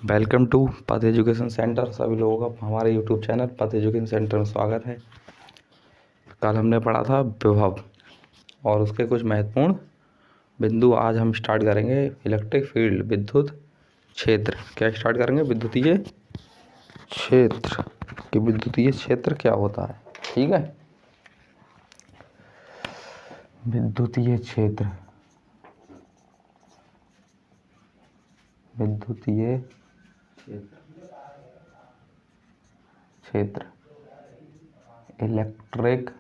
Welcome to पथ education centre. सभी लोगों का हमारे यूट्यूब चैनल पथ एजुकेशन सेंटर में स्वागत है। कल हमने पढ़ा था विभव और उसके कुछ महत्वपूर्ण बिंदु। आज हम स्टार्ट करेंगे इलेक्ट्रिक फील्ड, विद्युत क्षेत्र। क्या स्टार्ट करेंगे? विद्युतीय क्षेत्र। कि विद्युतीय क्षेत्र क्या होता है। ठीक है, विद्युतीय क्षेत्र। विद्युतीय क्षेत्र, इलेक्ट्रिक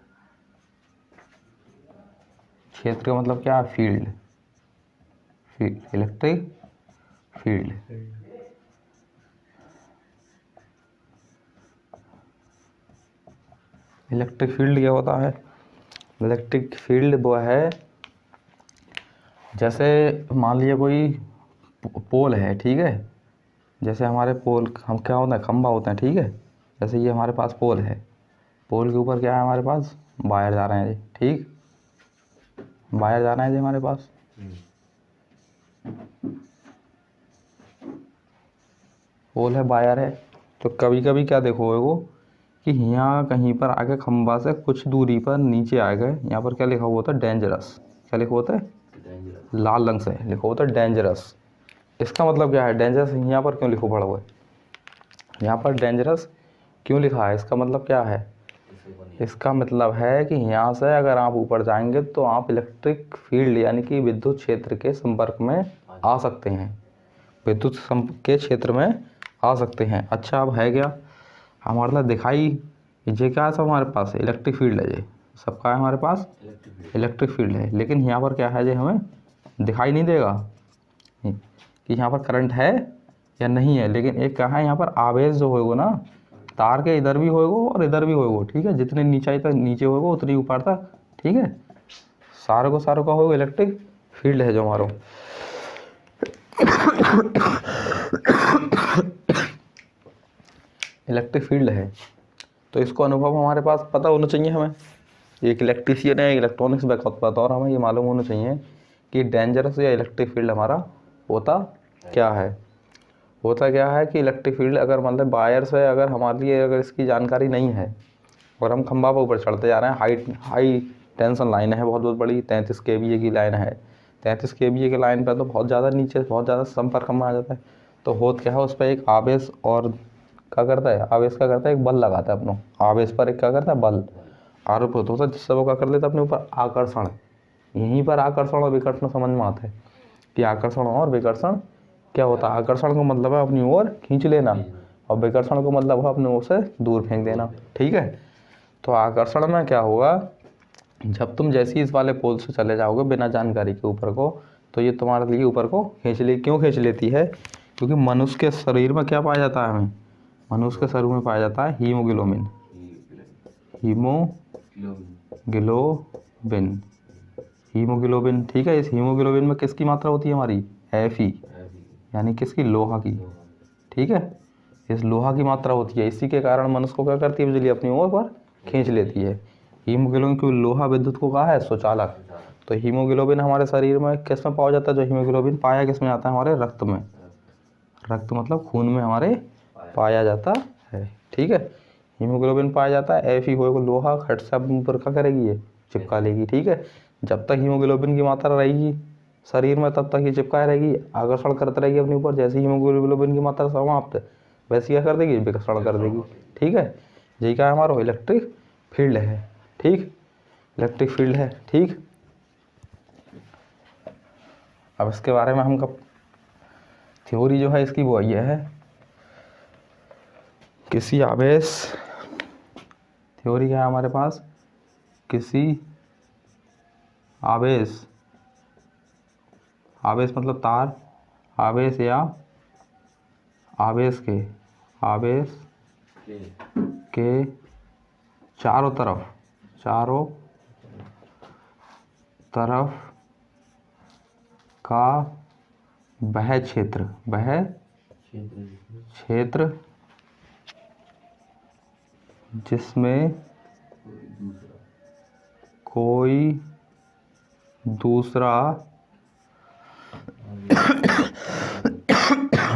क्षेत्र का मतलब क्या है? Field. Electric field. Electric field क्या होता है? इलेक्ट्रिक फील्ड वो है, जैसे मान लीजिए कोई पोल है, ठीक है। जैसे हमारे पोल हम क्या होता है, खंभा होता है, ठीक है। जैसे ये हमारे पास पोल है, पोल के ऊपर क्या है हमारे पास? वायर जा रहे हैं जी, ठीक। वायर जा रहे हैं जी हमारे पास। पोल है, वायर है। तो कभी कभी क्या देखोगे वो कि यहाँ कहीं पर आगे खंभा से कुछ दूरी पर नीचे आ गए, यहाँ पर क्या लिखा हुआ होता है? डेंजरस। क्या लिखा होता है? लाल रंग से लिखा होता है डेंजरस। इसका मतलब क्या है? डेंजरस यहाँ पर क्यों लिखा पड़ा हुआ है? यहाँ पर डेंजरस क्यों लिखा है? इसका मतलब क्या है? इसका मतलब है कि यहाँ से अगर आप ऊपर जाएंगे तो आप इलेक्ट्रिक फील्ड यानी कि विद्युत क्षेत्र के संपर्क में आ सकते हैं। विद्युत के क्षेत्र में आ सकते हैं। अच्छा, अब है क्या हमारे लिए दिखाई? ये क्या है सब हमारे पास? इलेक्ट्रिक फील्ड है। ये सबका है हमारे पास इलेक्ट्रिक फील्ड है। लेकिन यहाँ पर क्या है जो हमें दिखाई नहीं देगा कि यहाँ पर करंट है या नहीं है। लेकिन एक क्या है, यहाँ पर आवेश जो होगा ना, तार के इधर भी होगा और इधर भी होगा, ठीक है। जितनी नीचाई तक नीचे होगा उतनी ऊपर तक, ठीक है। सारे का होगा इलेक्ट्रिक फील्ड है जो हमारा। इलेक्ट्रिक फील्ड है तो इसको अनुभव हमारे पास पता होना चाहिए हमें। एक इलेक्ट्रीशियन है, इलेक्ट्रॉनिक्स बैकग्राउंड और हमें ये मालूम होना चाहिए कि डेंजरस या इलेक्ट्रिक फील्ड हमारा होता क्या है। होता क्या है कि इलेक्ट्रिक फील्ड अगर मतलब वायर से अगर हमारे लिए अगर इसकी जानकारी नहीं है और हम खंभा पर ऊपर चढ़ते जा रहे हैं, हाई टेंशन लाइन है, बहुत बड़ी 33 kVA की लाइन है। 33 kVA की लाइन पर तो बहुत ज़्यादा नीचे बहुत ज़्यादा संपर्क में आ जाता है। तो होता क्या है, उस पर एक आवेश और क्या करता है? आवेश क्या करता है? एक बल लगाता है अपना। आवेश पर एक क्या करता है? बल आरोप होता है, जिससे वो क्या कर लेता है अपने ऊपर? आकर्षण। यहीं पर आकर्षण और विकर्षण समझ में आता है कि आकर्षण और विकर्षण क्या होता है। आकर्षण का मतलब है अपनी ओर खींच लेना और विकर्षण का मतलब है अपने ओर से दूर फेंक देना, ठीक है। तो आकर्षण में क्या होगा, जब तुम जैसे ही इस वाले पोल से चले जाओगे बिना जानकारी के ऊपर को, तो ये तुम्हारे लिए ऊपर को क्यों खींच लेती है? क्योंकि मनुष्य के शरीर में क्या पाया जाता है? हमें मनुष्य के शरीर में पाया जाता है हीमोग्लोबिन। हीमोग्लोबिन, ठीक है। इस हीमोग्लोबिन में किसकी मात्रा होती है हमारी? Fe, यानी किसकी? लोहा की, ठीक है। इस लोहा की मात्रा होती है, इसी के कारण मनुष्य को क्या करती है? बिजली अपनी ओर पर खींच लेती है। हीमोग्लोबिन, क्यों? लोहा विद्युत को कहा है सुचालक। तो हीमोग्लोबिन हमारे शरीर में किस में पाया जाता है? जो हीमोग्लोबिन पाया किस में जाता है? हमारे रक्त में। रक्त मतलब खून में हमारे पाया जाता है, ठीक है। हीमोग्लोबिन पाया जाता है। Fe होगा लोहा, खट से ऊपर क्या करेगी? ये चिपका लेगी, ठीक है। जब तक हीमोग्लोबिन की मात्रा रहेगी शरीर में तब तक ये चिपकाए रहेगी, आकर्षण करते रहेगी अपने ऊपर। जैसे हीमोग्लोबिन की मात्रा समाप्त, वैसे क्या कर देगी? विकर्षण कर देगी, ठीक है। यही क्या है हमारा? इलेक्ट्रिक फील्ड है, ठीक। इलेक्ट्रिक फील्ड है, ठीक। अब इसके बारे में हम कब थ्योरी जो है इसकी वो ये है, किसी आवेश, थ्योरी क्या है हमारे पास? किसी आवेश, आवेश मतलब तार, आवेश या आवेश के चारों तरफ का वह क्षेत्र जिसमें कोई दूसरा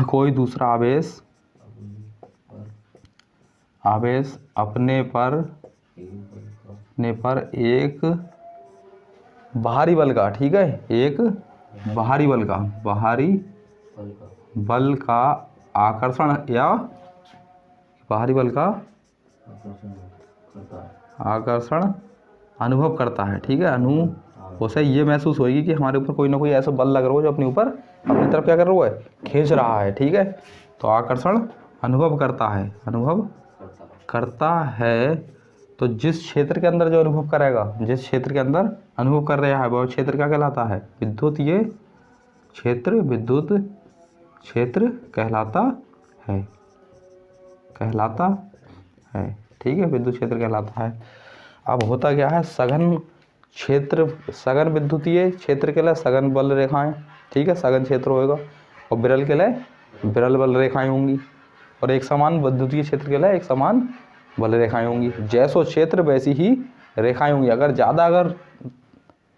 कोई दूसरा आवेश अपने पर एक बाहरी बल का, ठीक है, एक बाहरी बल का आकर्षण या बाहरी बल का आकर्षण अनुभव करता है, ठीक है। उसे ये महसूस होगी कि हमारे ऊपर कोई ना कोई ऐसा बल लग रहा हो जो अपने ऊपर अपनी तरफ क्या कर रहा है, खींच रहा है, ठीक है। तो आकर्षण अनुभव करता है। तो जिस क्षेत्र के अंदर जो अनुभव करेगा, जिस क्षेत्र के अंदर अनुभव कर रहा है, वह क्षेत्र क्या कहलाता है, विद्युतीय क्षेत्र कहलाता है, ठीक है, विद्युत क्षेत्र कहलाता है। अब होता क्या है, सघन विद्युतीय क्षेत्र के लिए सघन बल रेखाएं, ठीक है, सघन क्षेत्र होएगा, और विरल के लिए विरल बल रेखाएं होंगी, और एक समान विद्युतीय क्षेत्र के लिए एक समान बल रेखाएं होंगी। जैसो क्षेत्र वैसी ही रेखाएं होंगी। अगर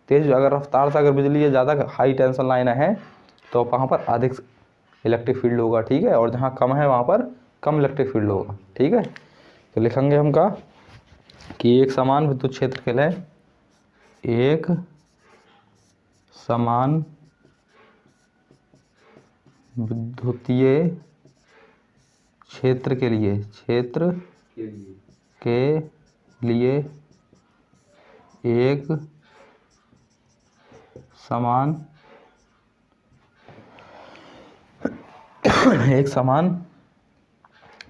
तेज रफ्तार से अगर बिजली है, ज़्यादा हाई टेंशन लाइन है, तो वहाँ पर अधिक इलेक्ट्रिक फील्ड होगा, ठीक है, और जहाँ कम है वहाँ पर कम इलेक्ट्रिक फील्ड होगा, ठीक है। तो लिखेंगे हम का कि एक समान विद्युत क्षेत्र के लिए एक समान विद्युतीय क्षेत्र के लिए एक समान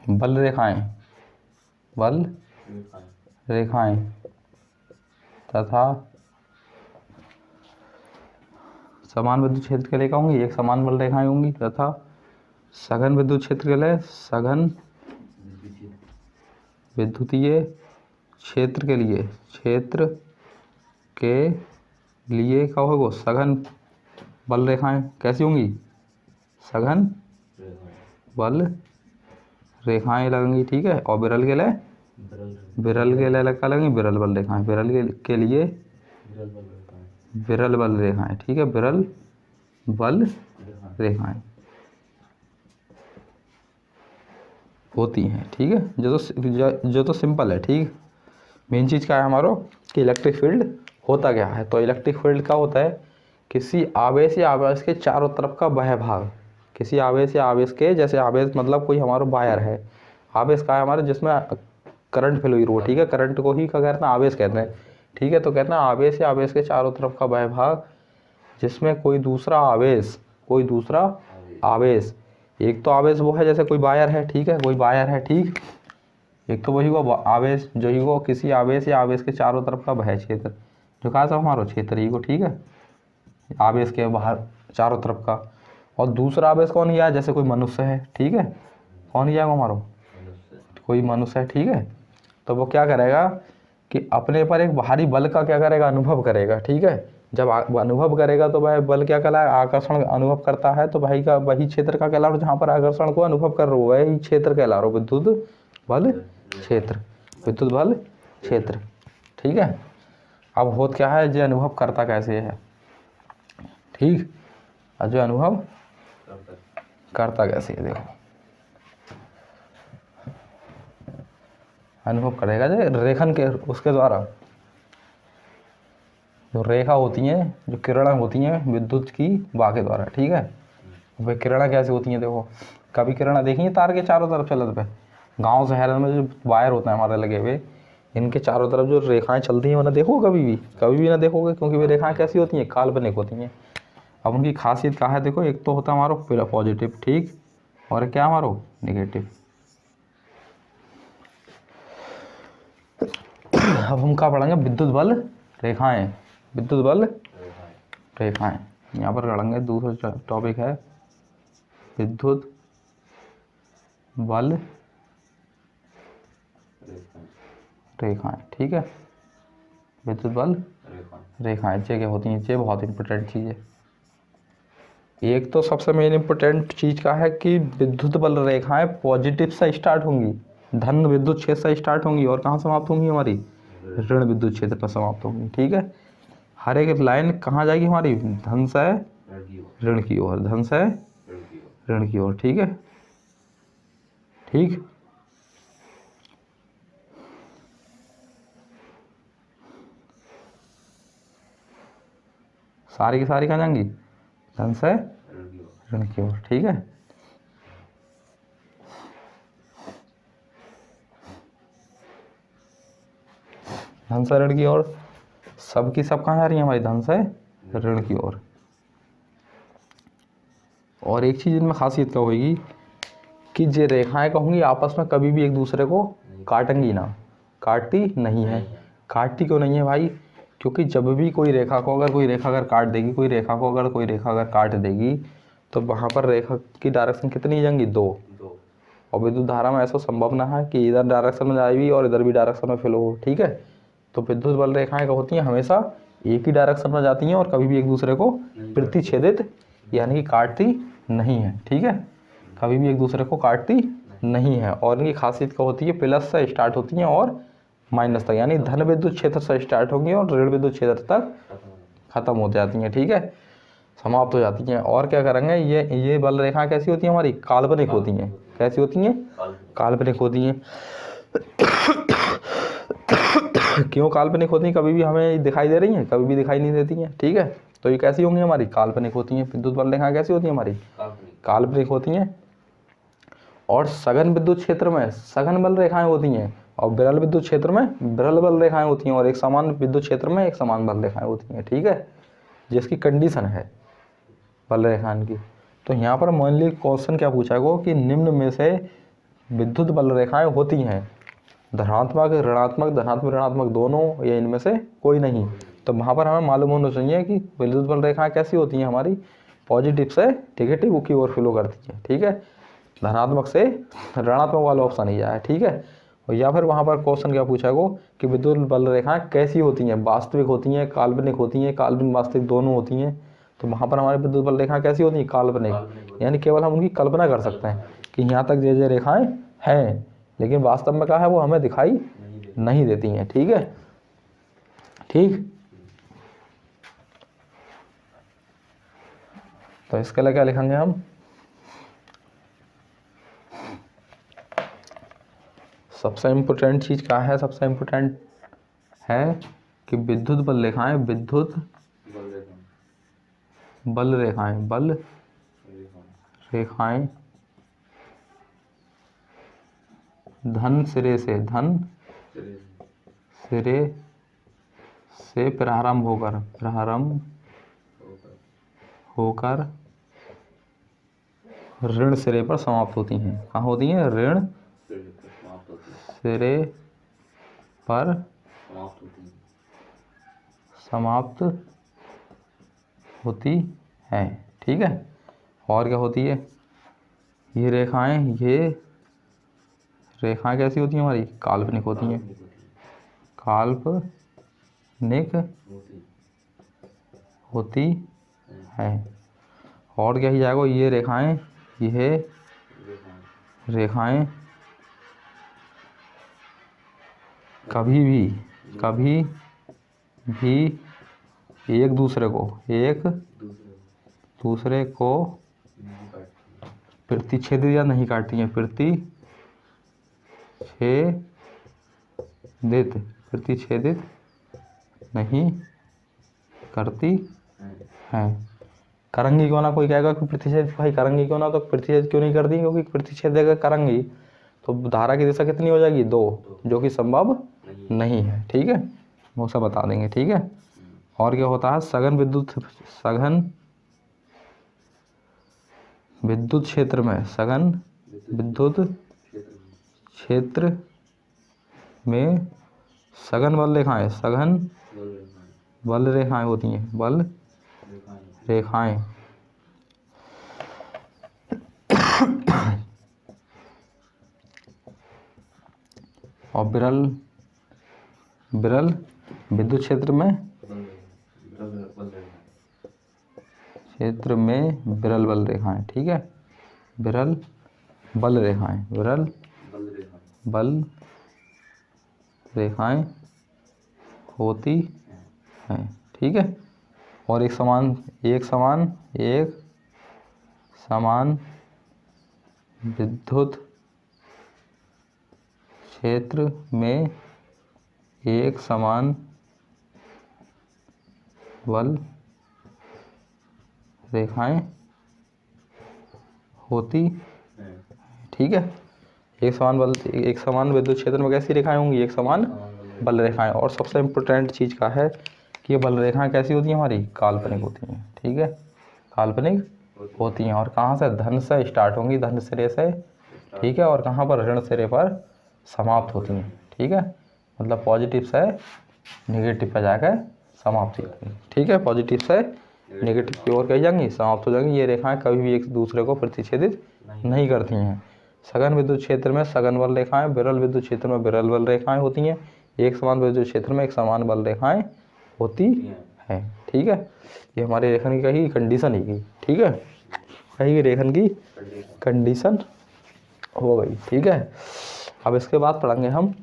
बल रेखाएं तथा समान विद्युत क्षेत्र के लिए क्या होंगी, एक समान बल रेखाएं होंगी, तथा सघन विद्युत क्षेत्र के लिए सघन विद्युतीय क्षेत्र के लिए क्या होगा, सघन बल रेखाएं कैसी होंगी, सघन बल रेखाएं लगेंगी, ठीक है। और विरल के लिए क्या लगेंगी, विरल बल रेखाएं, विरल के लिए विरल बल रेखाएं, ठीक है, विरल बल रेखाएं होती हैं, ठीक है। जो तो सिंपल है, ठीक। मेन चीज़ क्या है हमारा कि इलेक्ट्रिक फील्ड होता क्या है। तो इलेक्ट्रिक फील्ड क्या होता है, किसी आवेश या आवेश के चारों तरफ का वह भाग, किसी आवेश या आवेश के, जैसे आवेश मतलब कोई हमारा वायर है, आवेश का है हमारे जिसमें करंट फ्लो हो, ठीक है, करंट को ही क्या कहते हैं, आवेश कहते हैं, ठीक है। तो कहते हैं आवेश या आवेश के चारों तरफ का वह भाग जिसमें कोई दूसरा आवेश, एक तो आवेश वो है जैसे कोई वायर है, ठीक है, कोई वायर है, ठीक। एक तो वही वो आवेश जो ही वो किसी आवेश या आवेश के चारों तरफ का वह क्षेत्र, जो कहा था हमारा क्षेत्र ही को, ठीक है, आवेश के बाहर चारों तरफ का। और दूसरा आवेश कौन ही है, जैसे कोई मनुष्य है, ठीक है, कौन ही है हमारा, कोई मनुष्य है, ठीक है। तो वो क्या करेगा कि अपने पर एक बाहरी बल का क्या करेगा, अनुभव करेगा, ठीक है। जब अनुभव करेगा तो वह बल क्या कहलाएगा, आकर्षण अनुभव करता है, तो वही क्षेत्र का कहला रहा हो जहाँ पर आकर्षण को अनुभव कर रहा हो, वही क्षेत्र कहला रहा हो, विद्युत बल क्षेत्र, ठीक है। अब होता क्या है, जो अनुभव करता कैसे है, ठीक, और जो अनुभव करता कैसे है, देखो अनुभव करेगा जो रेखन के उसके द्वारा, जो रेखा होती हैं, जो किरणें होती हैं विद्युत की वाह के द्वारा, ठीक है। वे किरणें कैसे होती हैं, देखो कभी किरणें देखी हैं तार के चारों तरफ चलत पे, गांव शहर में जो वायर होते हैं हमारे लगे हुए, इनके चारों तरफ जो रेखाएं चलती हैं वो ना देखो, कभी भी ना देखोगे, क्योंकि वे रेखाएं कैसी होती हैं, काल्पनिक होती हैं। अब उनकी खासियत क्या है, देखो एक तो होता है हमारा पॉजिटिव, ठीक, और क्या हमारा नेगेटिव। अब हम क्या पढ़ेंगे, विद्युत बल रेखाएं, यहाँ पर पढ़ेंगे। दूसरा टॉपिक है विद्युत बल रेखाएं, ठीक है, विद्युत बल रेखाएं ये क्या होती हैं, ये बहुत इंपॉर्टेंट चीज़ है। एक तो सबसे मेन इंपॉर्टेंट चीज़ का है कि विद्युत बल रेखाएं पॉजिटिव से स्टार्ट होंगी, धन विद्युत क्षेत्र से स्टार्ट होंगी, और कहाँ समाप्त होंगी, हमारी ऋण विद्युत क्षेत्र पर समाप्त होंगी, ठीक है। हर एक लाइन कहाँ जाएगी हमारी, धन से ऋण की ओर, धन से ऋण की ओर। ठीक है, ठीक। सारी की सारी कहाँ जाएंगी, धन से ऋण की ओर। ठीक है, धन से ऋण की ओर। सब की सब कहाँ जा रही है हमारी, धन से ऋण की ओर। और एक चीज़ इनमें खासियत क्या होगी कि ये रेखाएं कहूँगी आपस में कभी भी एक दूसरे को काटेंगी ना, काटती नहीं है। काटती क्यों नहीं है भाई, क्योंकि जब भी कोई रेखा को अगर कोई रेखा अगर काट देगी, कोई रेखा को अगर कोई रेखा अगर काट देगी तो वहाँ पर रेखा की डायरेक्शन कितनी जाएंगी, दो। और विद्युत धारा में ऐसा संभव ना है कि इधर डायरेक्शन में जाएगी और इधर भी डायरेक्शन में फ्लो हो। ठीक है, तो विद्युत बल रेखाएं क्या होती हैं, हमेशा एक ही डायरेक्शन में जाती हैं और कभी भी एक दूसरे को प्रतिच्छेदित यानी कि काटती नहीं है। ठीक है, कभी भी एक दूसरे को काटती नहीं है। और इनकी खासियत क्या होती है, प्लस से स्टार्ट होती हैं और माइनस तक, यानी धन विद्युत क्षेत्र से स्टार्ट होंगी और ऋण विद्युत क्षेत्र तक खत्म हो जाती हैं। ठीक है, समाप्त हो जाती हैं। और क्या करेंगे, ये बल रेखाएं कैसी होती हैं हमारी, काल्पनिक होती हैं। कैसी होती हैं, काल्पनिक होती हैं। क्यों काल्पनिक होती हैं, कभी भी हमें दिखाई दे रही हैं, कभी भी दिखाई नहीं देती हैं। ठीक है, तो ये कैसी होंगी हमारी, काल्पनिक होती हैं। विद्युत बल रेखाएं कैसी होती हैं हमारी, काल्पनिक होती हैं। और सघन विद्युत क्षेत्र में सघन बल रेखाएं होती हैं और विरल विद्युत क्षेत्र में विरल बल रेखाएं होती हैं। और एक समान विद्युत क्षेत्र में एक समान बल रेखाएं होती हैं। ठीक है, जिसकी कंडीशन है बल रेखाएं की। तो यहाँ पर मान ली क्वेश्चन क्या पूछा गया कि निम्न में से विद्युत बल रेखाएं होती हैं धनात्मक ऋणात्मक, धनात्मक ऋणात्मक दोनों, या इनमें से कोई नहीं। तो वहाँ पर हमें मालूम होना चाहिए कि विद्युत बल रेखाएं कैसी होती हैं हमारी, पॉजिटिव से नेगेटिव की ओर फ्लो करती हैं। ठीक है, धनात्मक से ऋणात्मक वाला ऑप्शन ही आया। ठीक है, और या फिर वहाँ पर क्वेश्चन क्या पूछा गो कि विद्युत बल रेखाएं कैसी होती हैं, वास्तविक होती हैं, काल्पनिक होती हैं, काल्पनिक वास्तविक दोनों होती हैं। तो वहाँ पर हमारी विद्युत बल रेखाएं कैसी होती हैं, काल्पनिक, यानी केवल हम उनकी कल्पना कर सकते हैं कि यहाँ तक ये रेखाएं हैं, लेकिन वास्तव में क्या है वो हमें दिखाई नहीं देती हैं। ठीक है, ठीक। तो इसके लिए क्या लिखेंगे हम, सबसे इम्पोर्टेंट चीज़ क्या है, सबसे इम्पोर्टेंट है कि विद्युत बल रेखाएं, विद्युत बल रेखाएं, बल रेखाएं धन सिरे से प्रारंभ होकर ऋण सिरे पर समाप्त होती हैं। कहाँ होती हैं, ऋण सिरे पर समाप्त होती है। ठीक है, और क्या होती है, ये रेखाएं कैसी होती हैं हमारी, काल्पनिक होती हैं, काल्पनिक होती है। और क्या ही जाएगा, ये रेखाएं कभी भी एक दूसरे को प्रतिच्छेदित या नहीं काटती हैं, प्रतिच्छेदित नहीं करती हैं। करेंगी क्यों ना, कोई कहेगा कि प्रतिच्छेद भाई करेंगी क्यों ना, तो प्रतिच्छेद क्यों नहीं करती, क्योंकि प्रतिच्छेद अगर करेंगी तो धारा की दिशा कितनी हो जाएगी, दो, जो कि संभव नहीं है। ठीक है, वो सब बता देंगे। ठीक है, और क्या होता है, सघन विद्युत क्षेत्र में सघन विद्युत क्षेत्र में सघन बल रेखाएं होती हैं, बल रेखाएं और विरल विद्युत क्षेत्र में विरल बल रेखाएं। ठीक है, विरल बल रेखाएं होती हैं। ठीक है, और एक समान विद्युत क्षेत्र में एक समान बल रेखाएं होती, ठीक है। एक समान विद्युत क्षेत्र में कैसी रेखाएं होंगी, एक समान बल रेखाएं। और सबसे इम्पोर्टेंट चीज़ का है कि ये बल रेखाएं कैसी होती हैं हमारी, काल्पनिक होती हैं, ठीक है, काल्पनिक होती हैं। और कहाँ से, धन से स्टार्ट होंगी, धन सिरे से, ठीक है, और कहाँ पर, ऋण सिरे पर समाप्त होती हैं, ठीक है। मतलब पॉजिटिव से नेगेटिव पर जाकर समाप्त होती हैं, ठीक है, पॉजिटिव से नेगेटिव की ओर कही जाएंगी, समाप्त हो जाएंगी। ये रेखाएं कभी भी एक दूसरे को प्रतिच्छेदित नहीं करती हैं। सघन विद्युत क्षेत्र में सघन बल रेखाएं, विरल विद्युत क्षेत्र में विरल बल रेखाएं होती हैं। एक समान विद्युत क्षेत्र में एक समान बल रेखाएं होती हैं, ठीक है। ये हमारे रेखन की कही कंडीशन ही, ठीक है, कही रेखन की कंडीशन हो गई, ठीक है। अब इसके बाद पढ़ेंगे हम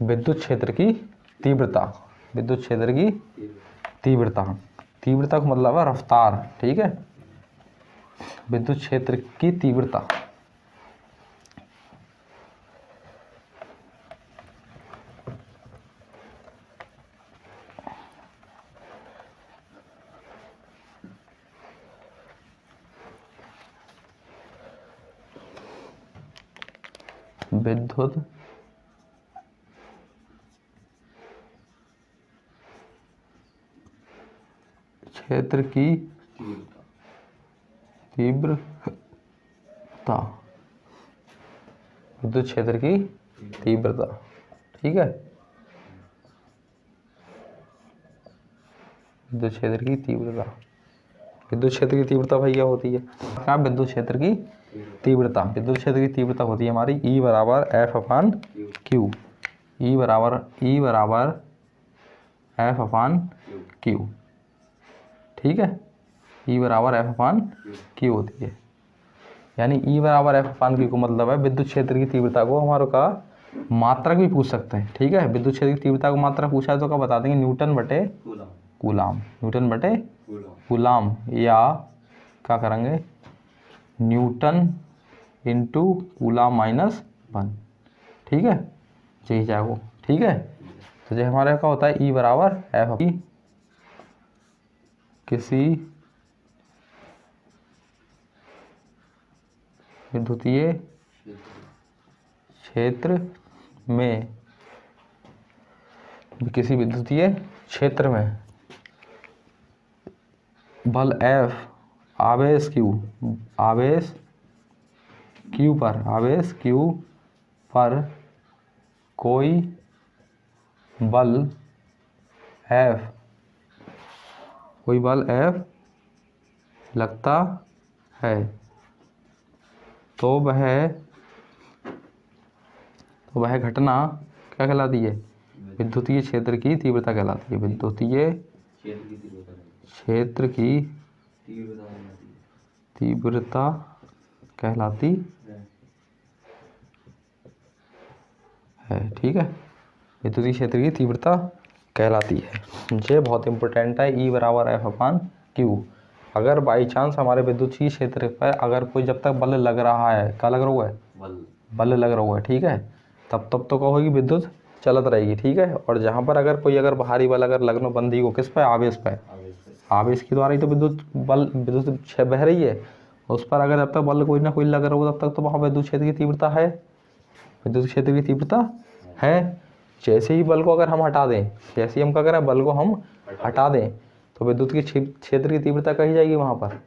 विद्युत क्षेत्र की तीव्रता। विद्युत क्षेत्र की तीव्रता, तीव्रता का मतलब है रफ्तार, ठीक है। विद्युत क्षेत्र की तीव्रता, विद्युत क्षेत्र की तीव्रता, विद्युत क्षेत्र की तीव्रता, ठीक है। विद्युत क्षेत्र की तीव्रता, विद्युत क्षेत्र की तीव्रता भाई क्या होती है, क्या, विद्युत क्षेत्र की तीव्रता, विद्युत क्षेत्र की तीव्रता होती है हमारी E बराबर F अपान Q, E बराबर F अपान Q, ठीक है। E बराबर F अपान Q होती है। यानी E बराबर F अपान Q को मतलब है विद्युत क्षेत्र की तीव्रता को हमारे का मात्रक भी पूछ सकते हैं, ठीक है। विद्युत क्षेत्र की तीव्रता को मात्रक पूछा है तो क्या बता देंगे, न्यूटन बटे कूलाम, न्यूटन बटे कूलाम, या क्या करेंगे, न्यूटन इंटू कूलाम माइनस 1, ठीक है, यही जाएगा, ठीक है। तो जो हमारे क्या होता है E बराबर F किसी विद्युतीय क्षेत्र में, किसी विद्युतीय क्षेत्र में बल F आवेश Q पर कोई बल F लगता है तो वह घटना क्या कहलाती है, विद्युतीय क्षेत्र की तीव्रता कहलाती है, विद्युतीय क्षेत्र की तीव्रता कहलाती है, ठीक है, विद्युतीय क्षेत्र की तीव्रता कहलाती है। ये बहुत इंपॉर्टेंट है, E बराबर F अपान Q। अगर बाई चांस हमारे विद्युतीय क्षेत्र पर अगर कोई जब तक बल लग रहा है, क्या लग रहा है, बल लग रहा है, ठीक है, तब तो क्या होगी, विद्युत चलत रहेगी, ठीक है। और जहाँ पर अगर बाहरी बल अगर लगना बंद ही हो, किस पे, आवेश पे, आवेश के द्वारा ही तो विद्युत बह रही है, उस पर अगर जब तक बल कोई ना कोई लग रहा हो तब तक तो वहाँ विद्युत क्षेत्र की तीव्रता है, विद्युत क्षेत्र की तीव्रता है। जैसे ही बल को अगर हम हटा दें, जैसे ही हम क्या करें, बल को हम हटा दें तो विद्युत के क्षेत्र की तीव्रता कही जाएगी वहाँ पर।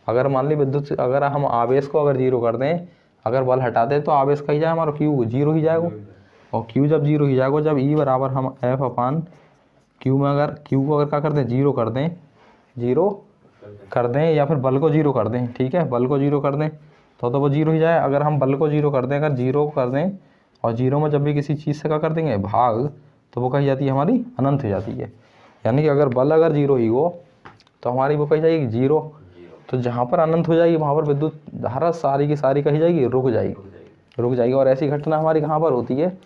अगर मान ली अगर हम आवेश को अगर जीरो कर दें, अगर बल हटा दें तो आवेश कही जाए हमारा Q जीरो ही जाएगा, और Q जब जीरो ही जाएगा, जब E बराबर हम F अपान Q में अगर Q को अगर क्या कर दें, जीरो कर दें या फिर बल को जीरो कर दें, ठीक है, बल को जीरो कर दें तो वो जीरो ही जाए। अगर हम बल को जीरो कर दें, अगर जीरो कर दें और जीरो में जब भी किसी चीज़ से क्या कर देंगे, भाग, तो वो कही जाती है हमारी अनंत हो जाती है। यानी कि अगर बल अगर जीरो ही हो तो हमारी वो कही जाएगी जीरो, तो जहाँ पर अनंत हो जाएगी वहाँ पर विद्युत धारा सारी की सारी कही जाएगी रुक जाएगी। और ऐसी घटना हमारी कहाँ पर होती है,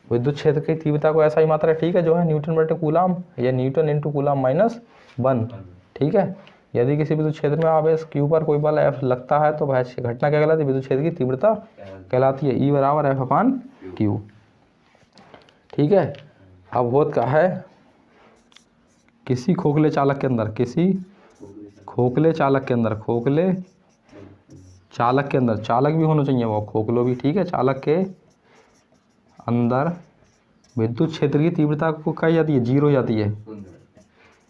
विद्युत क्षेत्र की तीव्रता को ऐसा ही मात्रा, ठीक है, जो है न्यूटन बटे कूलाम या न्यूटन इंटू कूलाम माइनस 1, ठीक है। यदि किसी विद्युत क्षेत्र में आवेश Q पर कोई बल F लगता है तो वह घटना क्या कहलाती है? विद्युत क्षेत्र की तीव्रता कहलाती है। E बराबर F/Q। ठीक है। अब होता क्या है, किसी खोखले चालक के अंदर, खोखले चालक के अंदर चालक भी होना चाहिए, वो खोखलो भी, ठीक है, चालक के अंदर विद्युत क्षेत्र की तीव्रता को कही जाती है, 0 हो जाती है।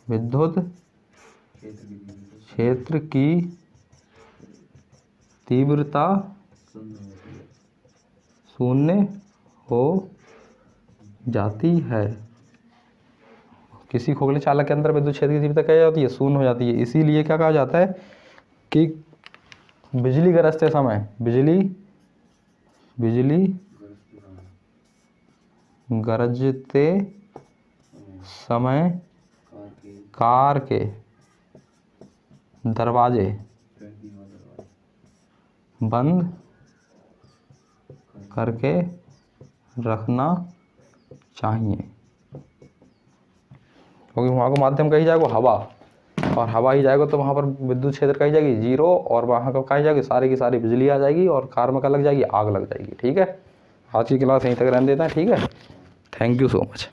विद्युत क्षेत्र की तीव्रता 0 हो जाती है। किसी खोखले चालक के अंदर विद्युत क्षेत्र की तीव्रता क्या जाती है? 0 हो जाती है। इसीलिए क्या कहा जाता है कि बिजली गरजते समय, बिजली गरजते समय कार के दरवाजे बंद करके रखना चाहिए, क्योंकि वहाँ को माध्यम कही जाएगा हवा, और हवा ही जाएगा तो वहाँ पर विद्युत क्षेत्र कही जाएगी 0, और वहाँ का कही जाएगी सारी की सारी बिजली आ जाएगी और कार में क्या लग जाएगी? आग लग जाएगी। ठीक है, आज की क्लास यहीं तक रहने देता है। ठीक है, थैंक यू सो मच।